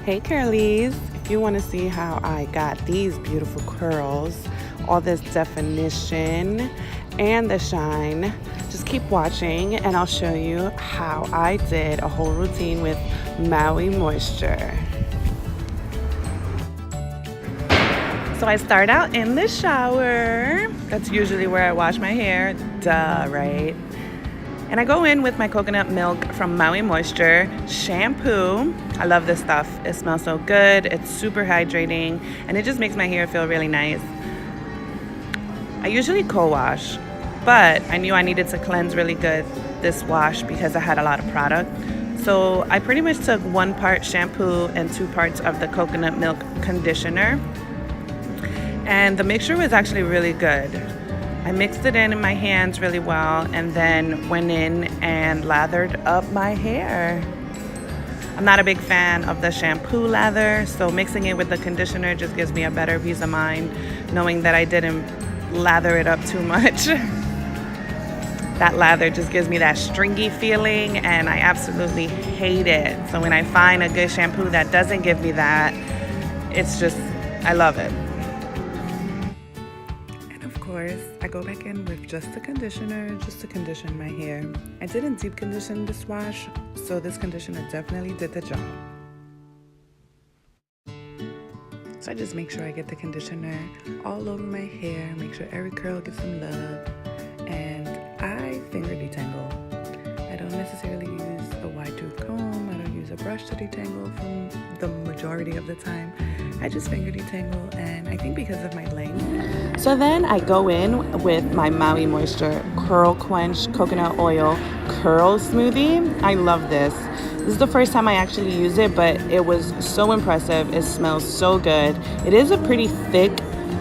Hey Curlies, if you want to see how I got these beautiful curls, all this definition and the shine, just keep watching and I'll show you how I did a whole routine with Maui moisture. So I start out in the shower. That's usually where I wash my hair, duh, right? And I go in with my coconut milk from Maui Moisture shampoo. I love this stuff. It smells so good. It's super hydrating and it just makes my hair feel really nice. I usually co-wash, but I knew I needed to cleanse really good this wash because I had a lot of product. So I pretty much took 1 part shampoo and 2 parts of the coconut milk conditioner. And the mixture was actually really good. I mixed it in my hands really well and then went in and lathered up my hair. I'm not a big fan of the shampoo lather, so mixing it with the conditioner just gives me a better peace of mind knowing that I didn't lather it up too much. That lather just gives me that stringy feeling and I absolutely hate it. So when I find a good shampoo that doesn't give me that, it's just, I love it. I go back in with just the conditioner, just to condition my hair. I didn't deep condition this wash, so this conditioner definitely did the job. So I just make sure I get the conditioner all over my hair, make sure every curl gets some love, and I finger detangle. I don't necessarily use a wide tooth comb, I don't use a brush to detangle from the majority of the time. I just finger detangle, and I think because of my length. So then I go in with my Maui Moisture Curl Quench Coconut Oil Curl Smoothie. I love this. This is the first time I actually use it, but it was so impressive. It smells so good. It is a pretty thick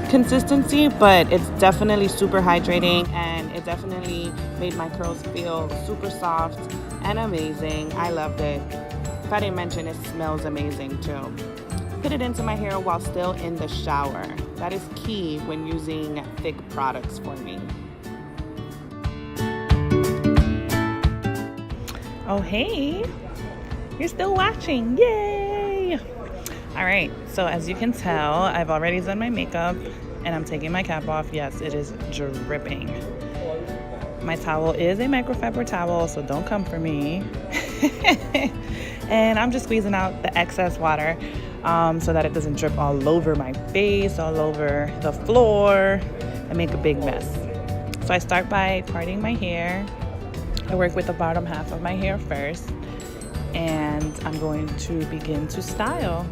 consistency, but it's definitely super hydrating, and it definitely made my curls feel super soft and amazing. I loved it. If I didn't mention, it smells amazing too. Put it into my hair while still in the shower. That is key when using thick products for me. Oh, hey, you're still watching, yay! All right, so as you can tell, I've already done my makeup and I'm taking my cap off. Yes, it is dripping. My towel is a microfiber towel, so don't come for me. And I'm just squeezing out the excess water so that it doesn't drip all over my face, all over the floor, and make a big mess. So I start by parting my hair. I work with the bottom half of my hair first, and I'm going to begin to style.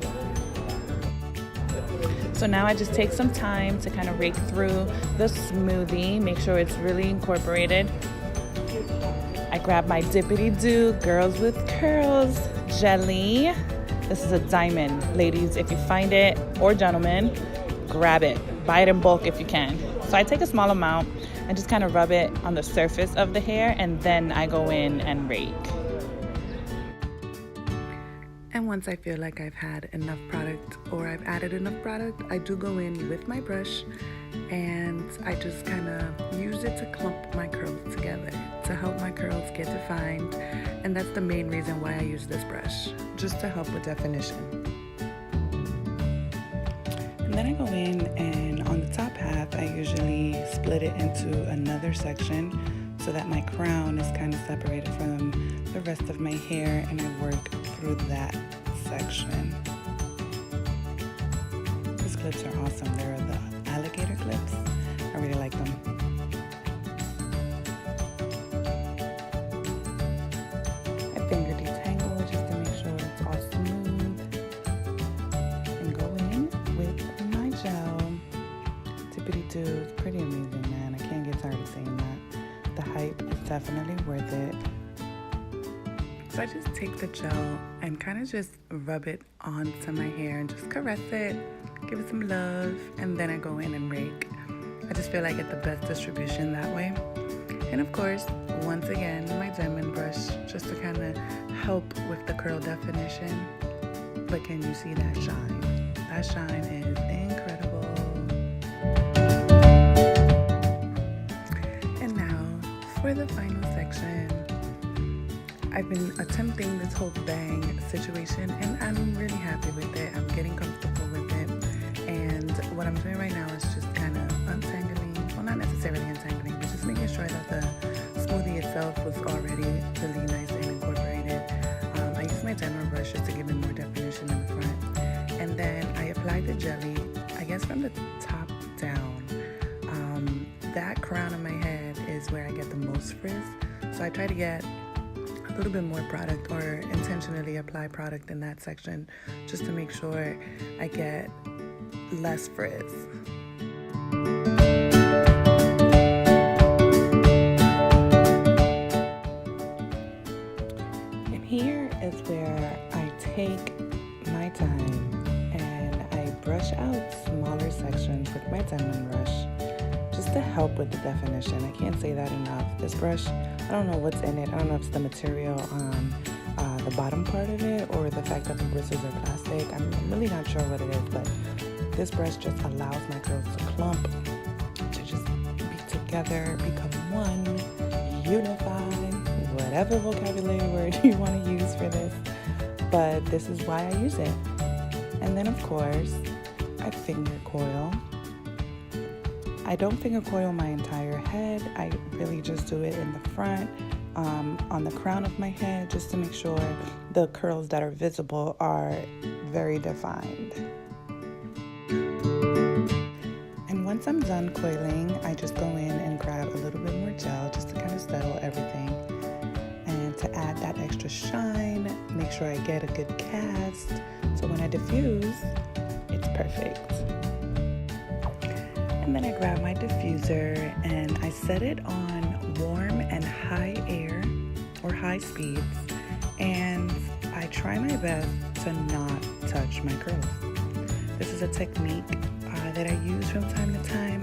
So now I just take some time to kind of rake through the smoothie, make sure it's really incorporated. I grab my Dippity Girls with Curls Gelee. This is a diamond. Ladies, if you find it, or gentlemen, grab it. Buy it in bulk if you can. So I take a small amount and just kind of rub it on the surface of the hair, and then I go in and rake. And once I feel like I've had enough product or I've added enough product, I do go in with my brush and I just kind of use it to clump my curls together to help my curls get defined. And that's the main reason why I use this brush, just to help with definition. And then I go in and on the top half, I usually split it into another section so that my crown is kind of separated from the rest of my hair, and I work through that section. These clips are awesome. They're the alligator clips. I really like them. I finger detangle just to make sure it's all smooth. And go in with my gel. Dippity Doo is pretty amazing, man. I can't get tired of saying that. The hype is definitely worth it. So I just take the gel and kind of just rub it onto my hair and just caress it, give it some love, and then I go in and rake. I just feel I get the best distribution that way. And of course, once again, my diamond brush just to kind of help with the curl definition. But can you see that shine? That shine is incredible. And now for the final section. I've been attempting this whole bang situation and I'm really happy with I thought the smoothie itself was already really nice and incorporated. I used my diamond brush just to give it more definition in the front. And then I applied the jelly, I guess from the top down. That crown of my head is where I get the most frizz. So I try to get a little bit more product, or intentionally apply product in that section, just to make sure I get less frizz. And here is where I take my time and I brush out smaller sections with my diamond brush, just to help with the definition. I can't say that enough. This brush, I don't know what's in it. I don't know if it's the material on the bottom part of it, or the fact that the bristles are plastic. I'm really not sure what it is, but this brush just allows my curls to clump, to just be together, become one, unified, whatever vocabulary word you want to use for this. But this is why I use it. And then of course, I finger coil. I don't finger coil my entire head. I really just do it in the front, on the crown of my head, just to make sure the curls that are visible are very defined. And once I'm done coiling, I just go in and grab a little bit more gel just to kind of settle everything. And to add that extra shine, make sure I get a good cast, so when I diffuse, it's perfect. And then I grab my diffuser and I set it on warm and high air, or high speeds, and I try my best to not touch my curls. This is a technique that I use from time to time.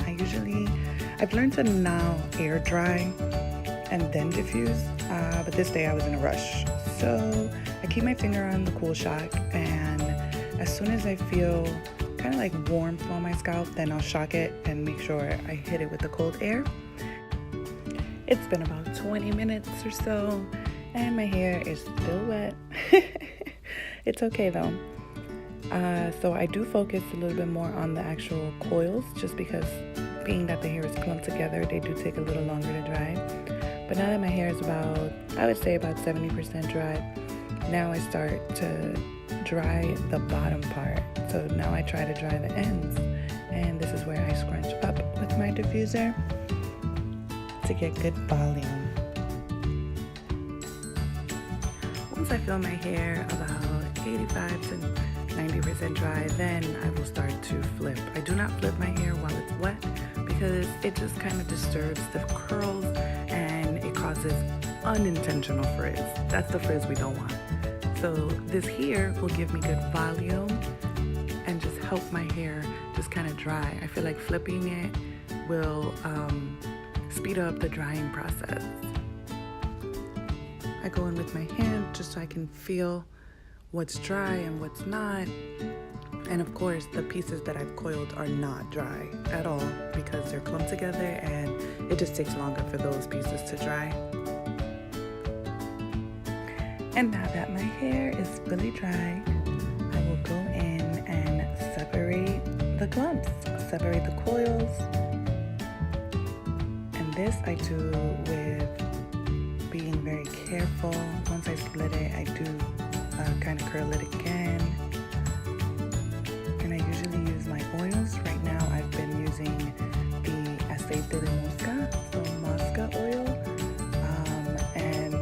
I've learned to now air dry and then diffuse, but this day I was in a rush. So I keep my finger on the cool shock, and as soon as I feel kind of like warmth on my scalp, then I'll shock it and make sure I hit it with the cold air. It's been about 20 minutes or so, and my hair is still wet. It's okay though. So I do focus a little bit more on the actual coils, just because being that the hair is clumped together, they do take a little longer to dry. But now that my hair is about, I would say about 70% dry, now I start to dry the bottom part. So now I try to dry the ends, and this is where I scrunch up with my diffuser to get good volume. Once I feel my hair about 85 to 90% dry, then I will start to flip. I do not flip my hair while it's wet, because it just kind of disturbs the curls and it causes unintentional frizz. That's the frizz we don't want. So this here will give me good volume and just help my hair just kind of dry. I feel like flipping it will speed up the drying process. I go in with my hand just so I can feel what's dry and what's not. And of course, the pieces that I've coiled are not dry at all, because they're clumped together and it just takes longer for those pieces to dry. And now that my hair is fully dry, I will go in and separate the clumps, separate the coils. And this I do with being very careful. Once I split it, I do kind of curl it again. And I usually use my oils. Right now I've been using the aceite de mosca, so mosca oil. And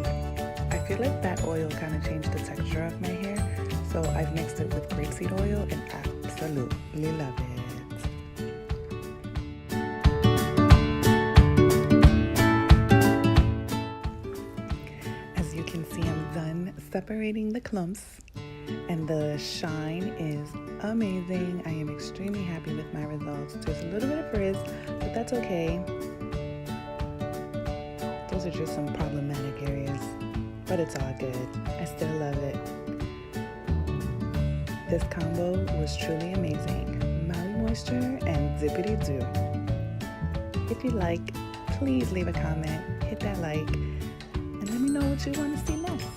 I feel like that oil kind of changed the texture of my hair. So I've mixed it with grapeseed oil and absolutely love it. As you can see, I'm done separating the clumps, and the shine is amazing. I am extremely happy with my results. There's a little bit of frizz, but that's okay. Those are just some problematic areas, but it's all good. I still love it. This combo was truly amazing. Maui Moisture and Dippity Do. If you like, please leave a comment, hit that like, and let me know what you want to see next.